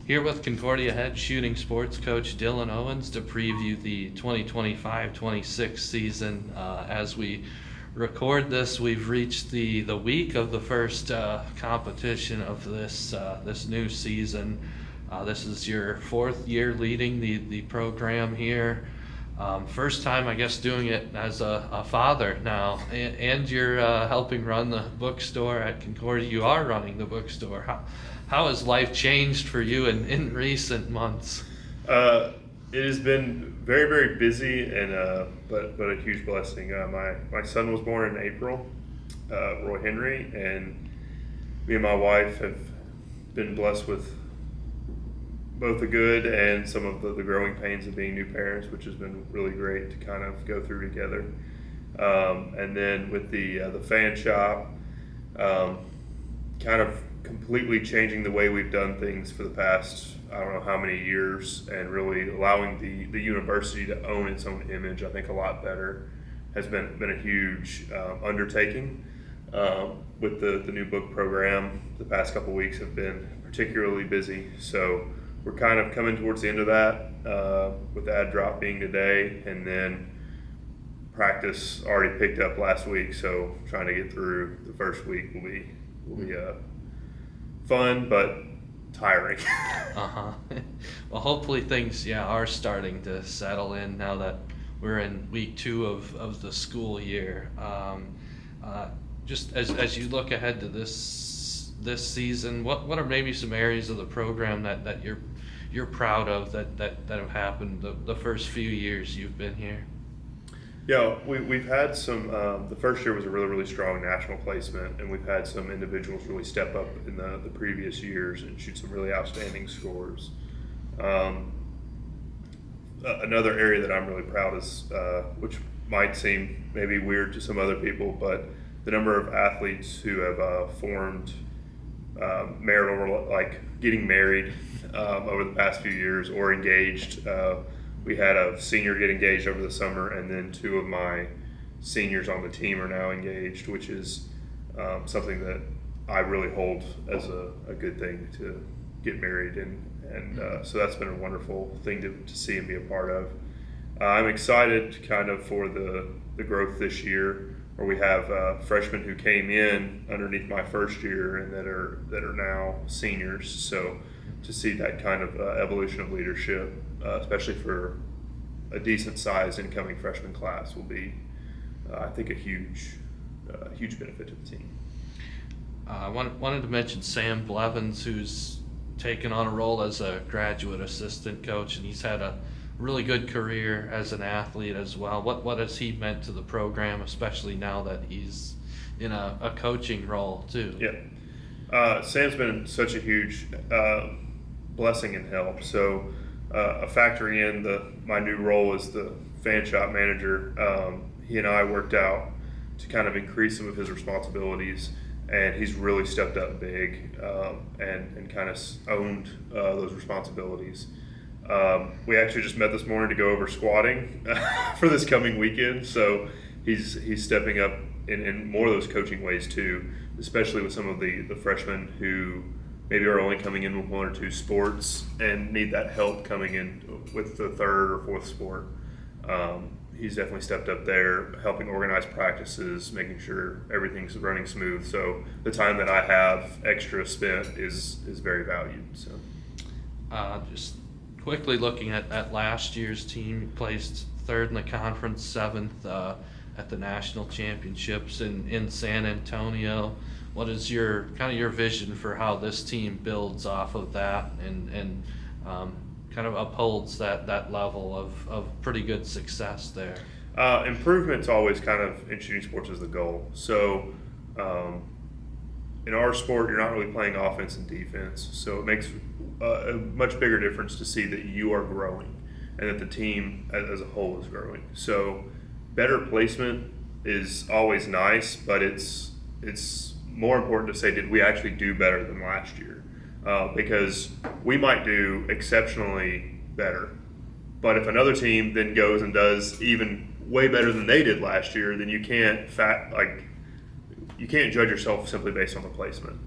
Here with Concordia head shooting sports coach Dylan Owens to preview the 2025-26 season. As we record this, we've reached the week of the first competition of this new season. This is your fourth year leading the program here. First time, I guess, doing it as a father now, and you're helping run the bookstore at Concordia. You are running the bookstore. How has life changed for you in recent months? It has been very, very busy, and but a huge blessing. My son was born in April, Roy Henry, and me and my wife have been blessed with both the good and some of the growing pains of being new parents, which has been really great to kind of go through together. And then with the fan shop, kind of completely changing the way we've done things for the past, I don't know how many years, and really allowing the university to own its own image, I think, a lot better, has been a huge undertaking. With the new book program, the past couple weeks have been particularly busy, so we're kind of coming towards the end of that, with the ad drop being today, and then practice already picked up last week, so trying to get through the first week will be fun but tiring. Well, hopefully things are starting to settle in now that we're in week 2 of the school year. Just as you look ahead to this season, what are maybe some areas of the program that you're proud of that have happened the first few years you've been here? Yeah, we've had some, the first year was a really, really strong national placement, and we've had some individuals really step up in the previous years and shoot some really outstanding scores. Another area that I'm really proud is, which might seem maybe weird to some other people, but the number of athletes who have formed marital, like getting married over the past few years, or engaged. We had a senior get engaged over the summer, and then 2 of my seniors on the team are now engaged, which is something that I really hold as a good thing, to get married, and so that's been a wonderful thing to see and be a part of. I'm excited kind of for the growth this year, where we have freshmen who came in underneath my first year and that are now seniors. So to see that kind of evolution of leadership, especially for a decent sized incoming freshman class, will be, I think, a huge benefit to the team. I wanted to mention Sam Blevins, who's taken on a role as a graduate assistant coach, and he's had a really good career as an athlete as well. What has he meant to the program, especially now that he's in a coaching role too? Yeah, Sam's been such a huge blessing and help. So factoring in my new role as the fan shop manager, he and I worked out to kind of increase some of his responsibilities, and he's really stepped up big and kind of owned those responsibilities. We actually just met this morning to go over squatting for this coming weekend, so he's stepping up in more of those coaching ways too, especially with some of the freshmen who maybe are only coming in with 1 or 2 sports and need that help coming in with the 3rd or 4th sport. He's definitely stepped up there, helping organize practices, making sure everything's running smooth. So the time that I have extra spent is very valued. So just quickly looking at last year's team, you placed 3rd in the conference, 7th at the national championships in San Antonio. What is your vision for how this team builds off of that and kind of upholds that level of pretty good success there? Improvement's always kind of, in shooting sports, is the goal. So in our sport, you're not really playing offense and defense, so it makes a much bigger difference to see that you are growing and that the team as a whole is growing. So better placement is always nice, but it's more important to say, did we actually do better than last year? Because we might do exceptionally better, but if another team then goes and does even way better than they did last year, then you can't judge yourself simply based on the placement.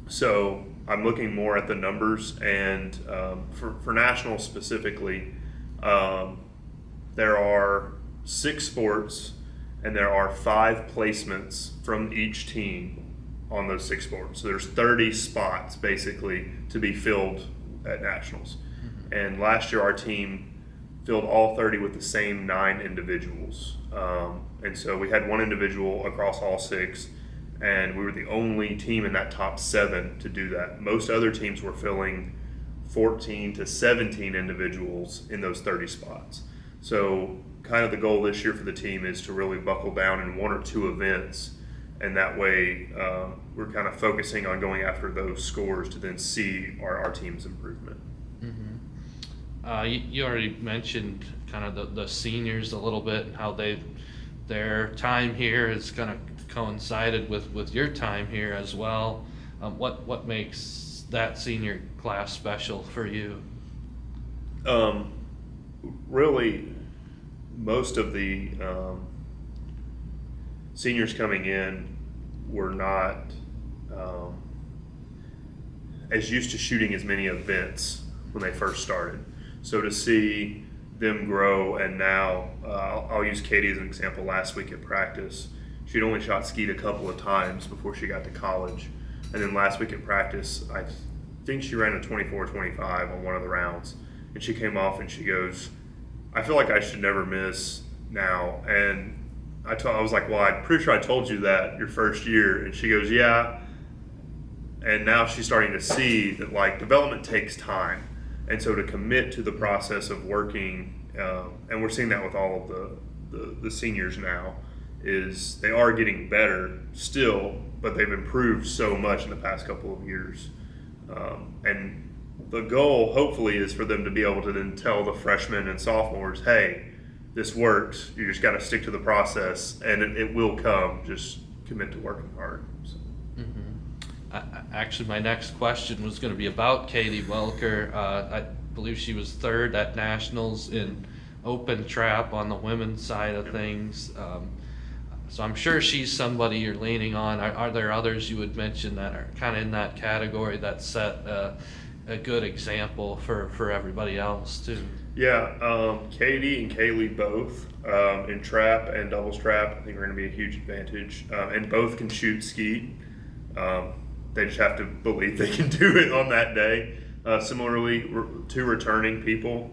So I'm looking more at the numbers, and for nationals specifically, there are 6 sports, and there are 5 placements from each team on those 6 sports. So there's 30 spots basically to be filled at nationals. And last year our team filled all 30 with the same 9 individuals. And so we had 1 individual across all 6, and we were the only team in that top 7 to do that. Most other teams were filling 14 to 17 individuals in those 30 spots. So kind of the goal this year for the team is to really buckle down in 1 or 2 events, and that way we're kind of focusing on going after those scores to then see our team's improvement. You already mentioned kind of the seniors a little bit, how their time here has kind of coincided with your time here as well. What makes that senior class special for you? Really, most of the seniors coming in were not as used to shooting as many events when they first started. So to see them grow, and now I'll use Katie as an example. Last week at practice, she'd only shot skeet a couple of times before she got to college. And then last week at practice, I think she ran a 24-25 on one of the rounds. And she came off and she goes, I feel like I should never miss now. And I was like, well, I'm pretty sure I told you that your first year. And she goes, yeah. And now she's starting to see that like development takes time. And so to commit to the process of working, and we're seeing that with all of the seniors now, is they are getting better still, but they've improved so much in the past couple of years. And the goal, hopefully, is for them to be able to then tell the freshmen and sophomores, hey, this works. You just got to stick to the process, and it will come. Just commit to working hard. So. Actually, my next question was going to be about Katie Welker. I believe she was 3rd at nationals in open trap on the women's side of things. So I'm sure she's somebody you're leaning on. Are there others you would mention that are kind of in that category that set a good example for everybody else too? Yeah, Katie and Kaylee both in trap and doubles trap, I think are going to be a huge advantage. And both can shoot skeet. They just have to believe they can do it on that day. Similarly, 2 returning people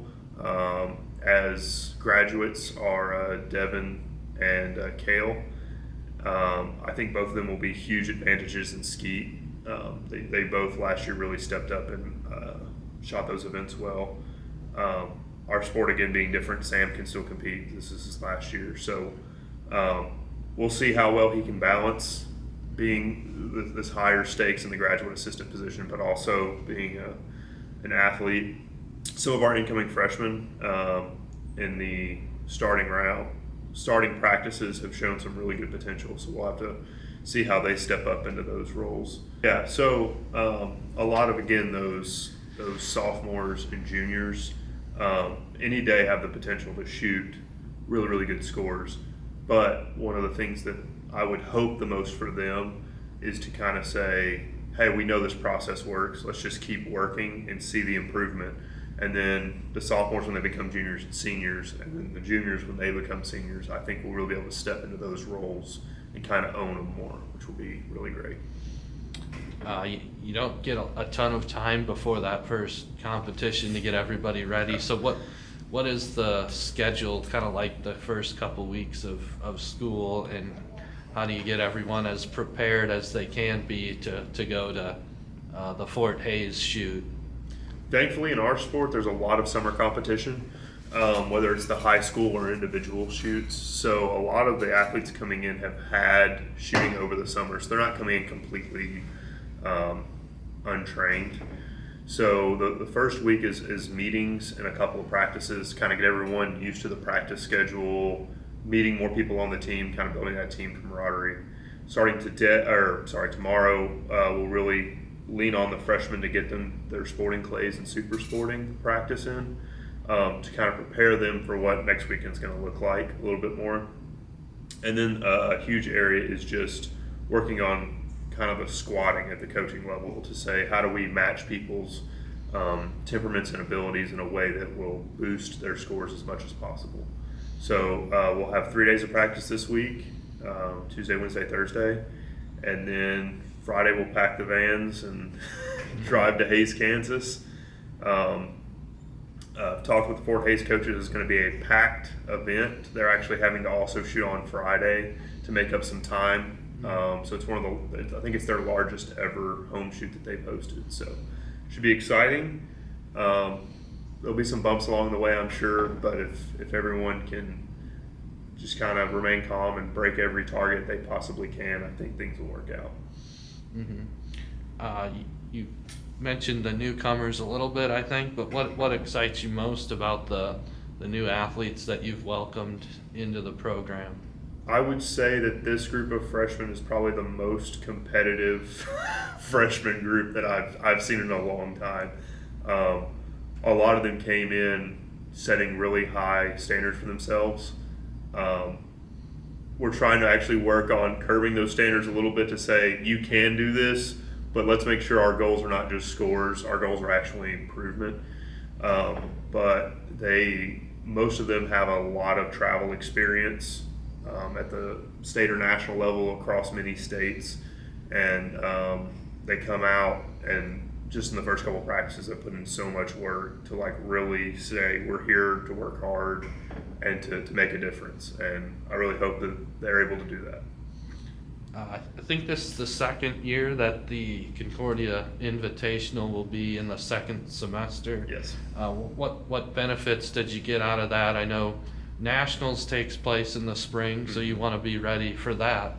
as graduates are Devin and Kale. I think both of them will be huge advantages in skeet. They both last year really stepped up and shot those events well. Our sport, again, being different, Sam can still compete. This is his last year. So we'll see how well he can balance being this higher stakes in the graduate assistant position, but also being an athlete. Some of our incoming freshmen in the starting practices have shown some really good potential, so we'll have to see how they step up into those roles. Yeah, so a lot of, again, those sophomores and juniors any day have the potential to shoot really, really good scores. But one of the things that I would hope the most for them is to kind of say, hey, we know this process works. Let's just keep working and see the improvement. And then the sophomores, when they become juniors and seniors, and then the juniors, when they become seniors, I think we'll really be able to step into those roles and kind of own them more, which will be really great. You don't get a ton of time before that first competition to get everybody ready. So what is the schedule kind of like the first couple weeks of school, and how do you get everyone as prepared as they can be to go to the Fort Hays shoot? Thankfully, in our sport, there's a lot of summer competition, whether it's the high school or individual shoots. So a lot of the athletes coming in have had shooting over the summer, so they're not coming in completely untrained. So the first week is meetings and a couple of practices, kind of get everyone used to the practice schedule, meeting more people on the team, kind of building that team camaraderie. Starting tomorrow, we'll really lean on the freshmen to get them their sporting clays and super sporting practice in, to kind of prepare them for what next weekend's going to look like a little bit more. And then a huge area is just working on kind of a squatting at the coaching level to say, how do we match people's temperaments and abilities in a way that will boost their scores as much as possible. So we'll have 3 days of practice this week, Tuesday, Wednesday, Thursday, and then Friday we'll pack the vans and drive to Hays, Kansas. Talked with the Fort Hays coaches. It's going to be a packed event. They're actually having to also shoot on Friday to make up some time. So it's one of the, I think it's their largest ever home shoot that they've hosted. So it should be exciting. There'll be some bumps along the way, I'm sure, but if everyone can just kind of remain calm and break every target they possibly can, I think things will work out. You mentioned the newcomers a little bit, I think, but what excites you most about the new athletes that you've welcomed into the program? I would say that this group of freshmen is probably the most competitive freshman group that I've seen in a long time. A lot of them came in setting really high standards for themselves. We're trying to actually work on curbing those standards a little bit to say, you can do this, but let's make sure our goals are not just scores. Our goals are actually improvement. But most of them have a lot of travel experience at the state or national level across many states. And they come out and just in the first couple of practices have put in so much work to like really say we're here to work hard and to make a difference. And I really hope that they're able to do that. I think this is the second year that the Concordia Invitational will be in the second semester. Yes. What benefits did you get out of that? I know Nationals takes place in the spring, so you want to be ready for that.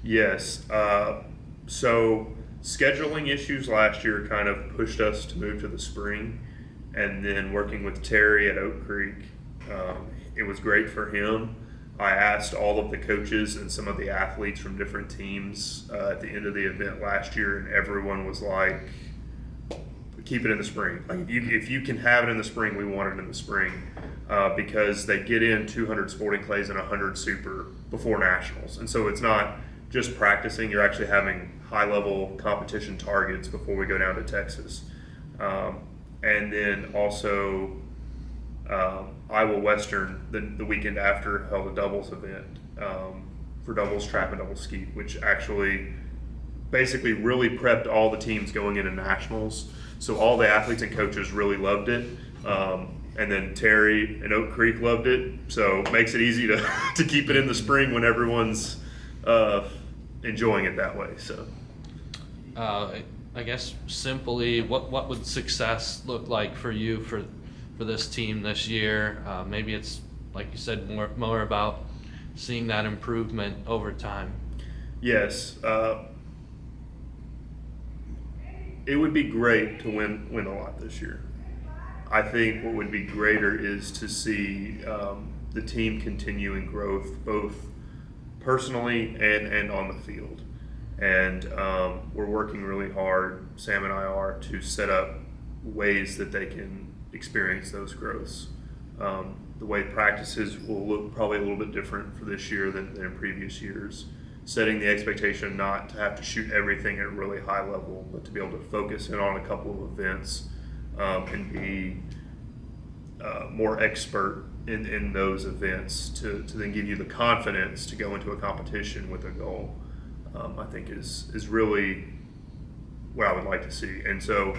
Yes. So scheduling issues last year kind of pushed us to move to the spring, and then working with Terry at Oak Creek, it was great for him. I asked all of the coaches and some of the athletes from different teams at the end of the event last year, and everyone was like, keep it in the spring. Like if you can have it in the spring, we want it in the spring because they get in 200 sporting clays and 100 super before nationals. And so it's not just practicing, you're actually having high-level competition targets before we go down to Texas. And then also Iowa Western, the weekend after, held a doubles event for doubles trap and doubles skeet, which actually basically really prepped all the teams going into nationals. So all the athletes and coaches really loved it. And then Terry and Oak Creek loved it. So it makes it easy to keep it in the spring when everyone's enjoying it that way. So I guess simply, what would success look like for you for this team this year? Maybe it's, like you said, more about seeing that improvement over time. Yes. It would be great to win a lot this year. I think what would be greater is to see the team continuing growth, both personally and on the field. And we're working really hard, Sam and I are, to set up ways that they can experience those growths. The way practices will look probably a little bit different for this year than in previous years. Setting the expectation not to have to shoot everything at a really high level, but to be able to focus in on a couple of events and be more expert in those events to then give you the confidence to go into a competition with a goal, I think is really what I would like to see. And so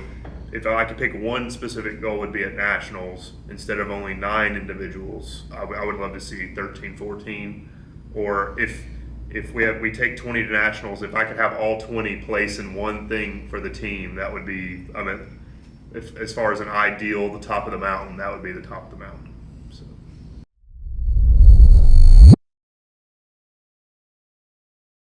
if I could pick one specific goal, would be at nationals, instead of only 9 individuals, I would love to see 13, 14, or if we take 20 to nationals, if I could have all 20 place in one thing for the team, that would be, as far as an ideal, the top of the mountain, that would be the top of the mountain.